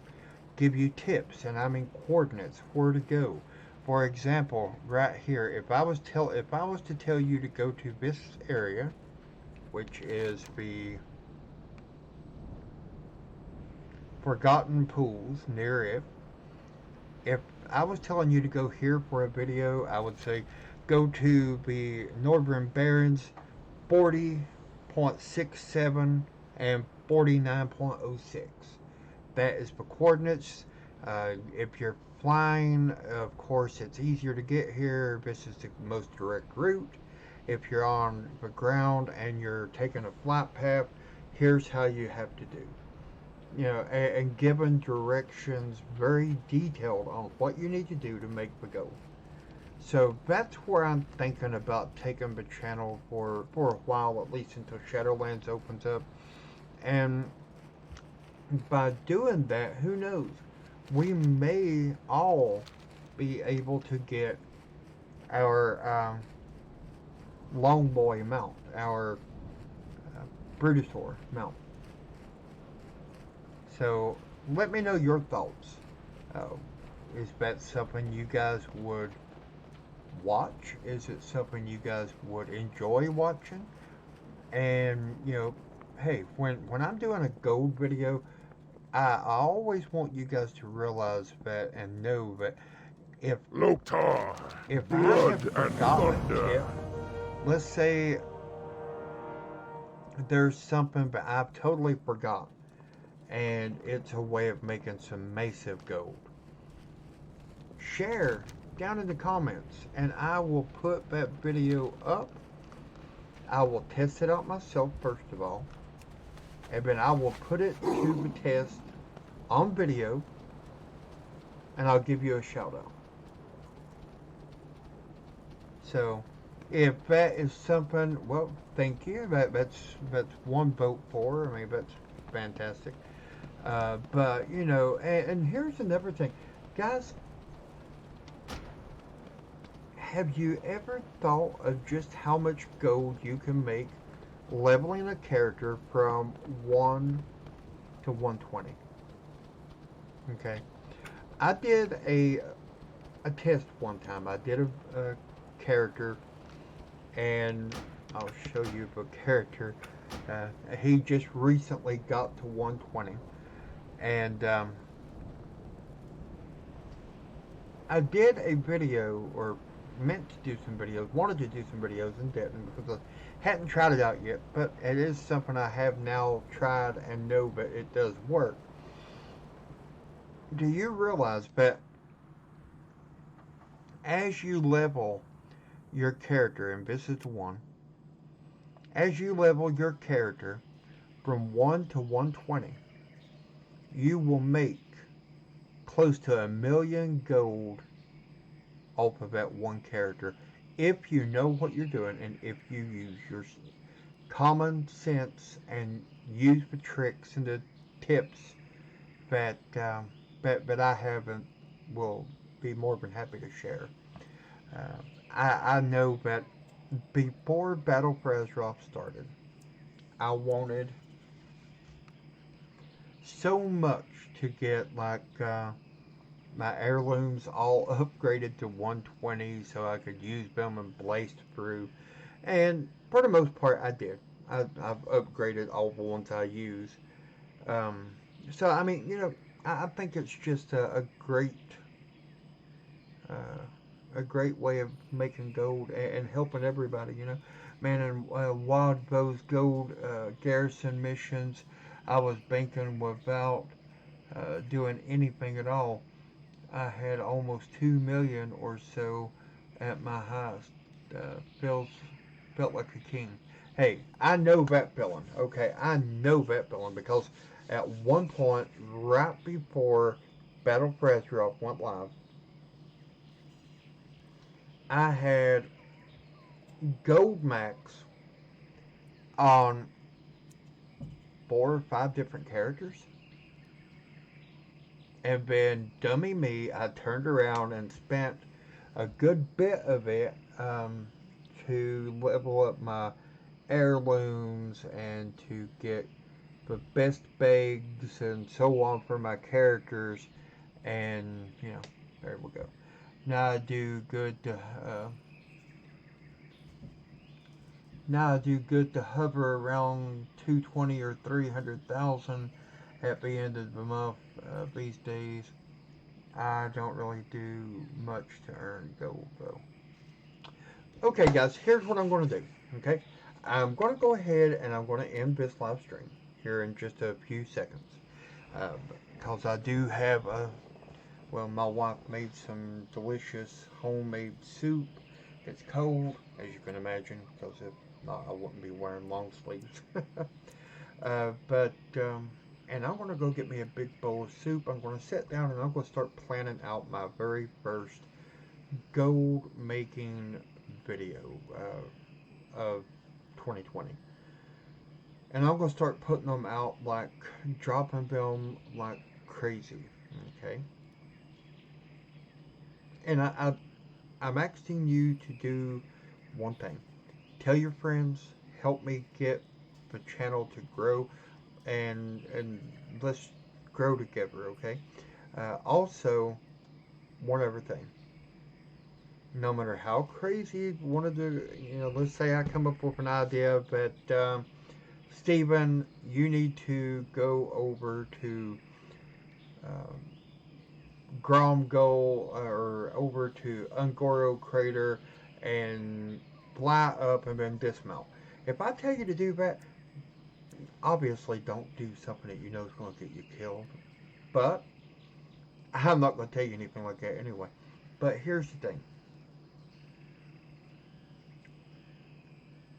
Give you tips, and I mean coordinates, where to go. For example, right here, if I was to tell you to go to this area, which is the Forgotten Pools near it, if I was telling you to go here for a video, I would say go to the Northern Barrens 40.67 and 49.06. That is the coordinates. If you're flying, of course, it's easier to get here. This is the most direct route. If you're on the ground and you're taking a flight path, here's how you have to do. And given directions very detailed on what you need to do to make the goal. So that's where I'm thinking about taking the channel for a while, at least until Shadowlands opens up. And by doing that, who knows? We may all be able to get our Longboy mount, our Brutosaur mount. So let me know your thoughts. Is that something you guys would watch? Is it something you guys would enjoy watching? And hey, when I'm doing a gold video, I always want you guys to realize that and know that if Loktar, I blood have and forgotten thunder. it, let's say there's something that I've totally forgotten, and it's a way of making some massive gold. Share down in the comments, and I will put that video up. I will test it out myself first of all, and then I will put it to the test on video, and I'll give you a shout out. So, if that is something, well, thank you. That's one vote for. I mean, that's fantastic. But you know, and here's another thing, guys. Have you ever thought of just how much gold you can make leveling a character from 1 to 120? Okay. I did a test one time. I did a character, and I'll show you the character. He just recently got to 120, and I did a video, or meant to do some videos, wanted to do some videos and didn't because I hadn't tried it out yet, but it is something I have now tried and know that it does work. Do you realize that as you level your character, and this is the one, as you level your character from 1 to 120, you will make close to $1 million gold off of that one character if you know what you're doing and if you use your common sense and use the tricks and the tips that that I have and will be more than happy to share. I know that before Battle for Azeroth started, I wanted so much to get like my heirlooms all upgraded to 120 so I could use them and blast through. And for the most part, I did. I've upgraded all the ones I use. So I mean, you know, I think it's just uh, a great way of making gold and helping everybody. You know, man, and while those gold garrison missions, I was banking without doing anything at all. I had almost 2 million or so at my highest. Felt like a king. Hey, I know that feeling. Okay, I know that feeling because at one point, right before Battle for Azeroth went live, I had gold max on 4 or 5 different characters. And then, dummy me, I turned around and spent a good bit of it to level up my heirlooms and to get the best bags and so on for my characters. And, you know, there we go. Now I do good to hover around 220 or 300,000 at the end of the month these days. I don't really do much to earn gold though. Okay, guys, here's what I'm going to do. Okay, I'm going to go ahead and I'm going to end this live stream here in just a few seconds because I do have well, my wife made some delicious homemade soup. It's cold, as you can imagine, because if not, I wouldn't be wearing long sleeves. And I'm going to go get me a big bowl of soup. I'm going to sit down and I'm going to start planning out my very first gold making video of 2020. And I'm going to start putting them out, like dropping them like crazy. Okay. And I'm asking you to do one thing. Tell your friends, help me get the channel to grow, and let's grow together, okay? Also, one other thing. No matter how crazy one of the, you know, let's say I come up with an idea that, Stephen, you need to go over to Gromgol or over to Ungoro Crater and fly up and then dismount. If I tell you to do that, obviously don't do something that you know is going to get you killed. But I'm not going to tell you anything like that anyway. But here's the thing.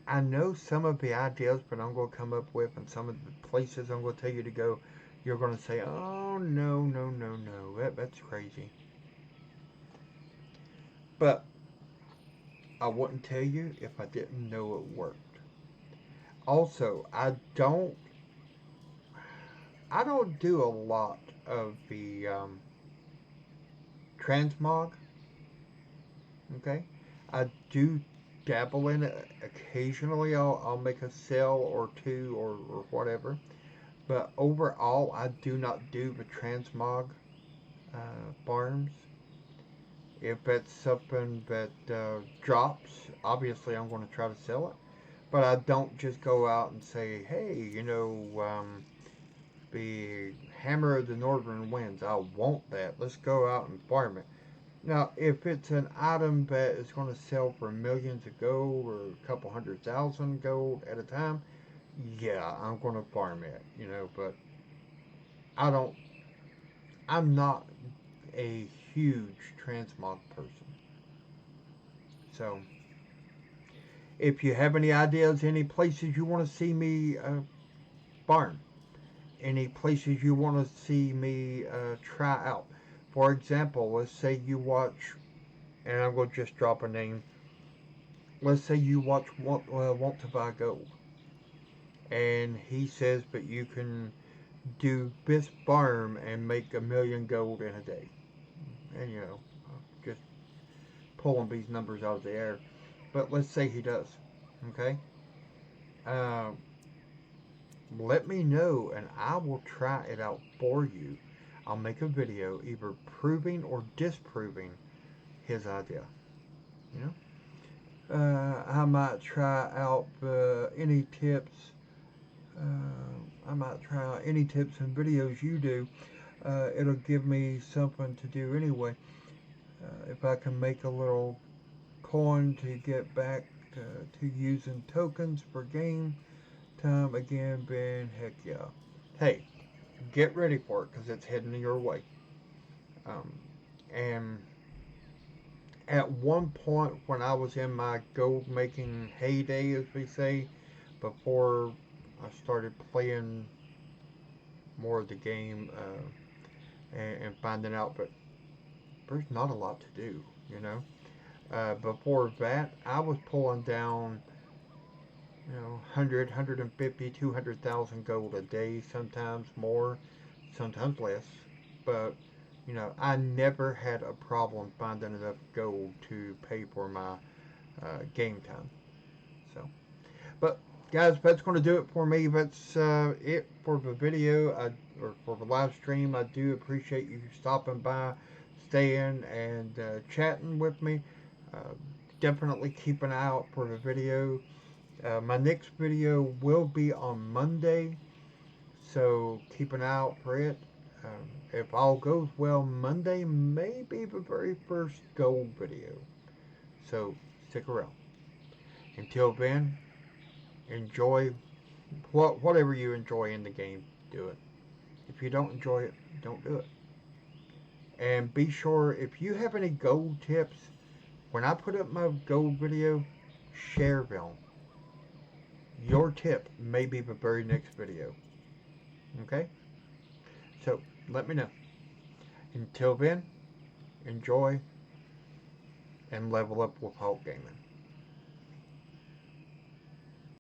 I know some of the ideas that I'm going to come up with and some of the places I'm going to tell you to go, you're going to say, oh, no, that's crazy. But I wouldn't tell you if I didn't know it worked. Also, I don't do a lot of the transmog. Okay, I do dabble in it occasionally. I'll make a cell or two or whatever. But overall, I do not do the transmog farms. If it's something that drops, obviously I'm going to try to sell it. But I don't just go out and say, hey, the Hammer of the Northern Winds, I want that. Let's go out and farm it. Now, if it's an item that is going to sell for millions of gold or a couple 100,000 gold at a time, yeah, I'm going to farm it, but I don't, I'm not a huge transmog person. So, if you have any ideas, any places you want to see me farm, any places you want to see me try out. For example, let's say you watch, and I'm going to just drop a name. Let's say you want to buy gold, and he says that you can do this farm and make 1,000,000 gold in a day. And just pulling these numbers out of the air. But let's say he does. Okay? Let me know and I will try it out for you. I'll make a video either proving or disproving his idea. I might try out any tips. I might try out any tips and videos you do. It'll give me something to do anyway. If I can make a little coin to get back to using tokens for game time again, then heck yeah. Hey, get ready for it because it's heading your way. And at one point when I was in my gold making heyday, as we say, before I started playing more of the game and finding out that there's not a lot to do, before that, I was pulling down, 100, 150, 200,000 gold a day, sometimes more, sometimes less. But, I never had a problem finding enough gold to pay for my game time. So, but guys, that's going to do it for me. That's it for the video, or for the live stream. I do appreciate you stopping by, staying, and chatting with me. Definitely keep an eye out for the video. My next video will be on Monday, so keep an eye out for it. If all goes well, Monday may be the very first gold video. So stick around. Until then, enjoy whatever you enjoy in the game. Do it. If you don't enjoy it, don't do it. And be sure, if you have any gold tips, when I put up my gold video, share them. Your tip may be the very next video. Okay? So, let me know. Until then, enjoy and level up with Hulk Gaming.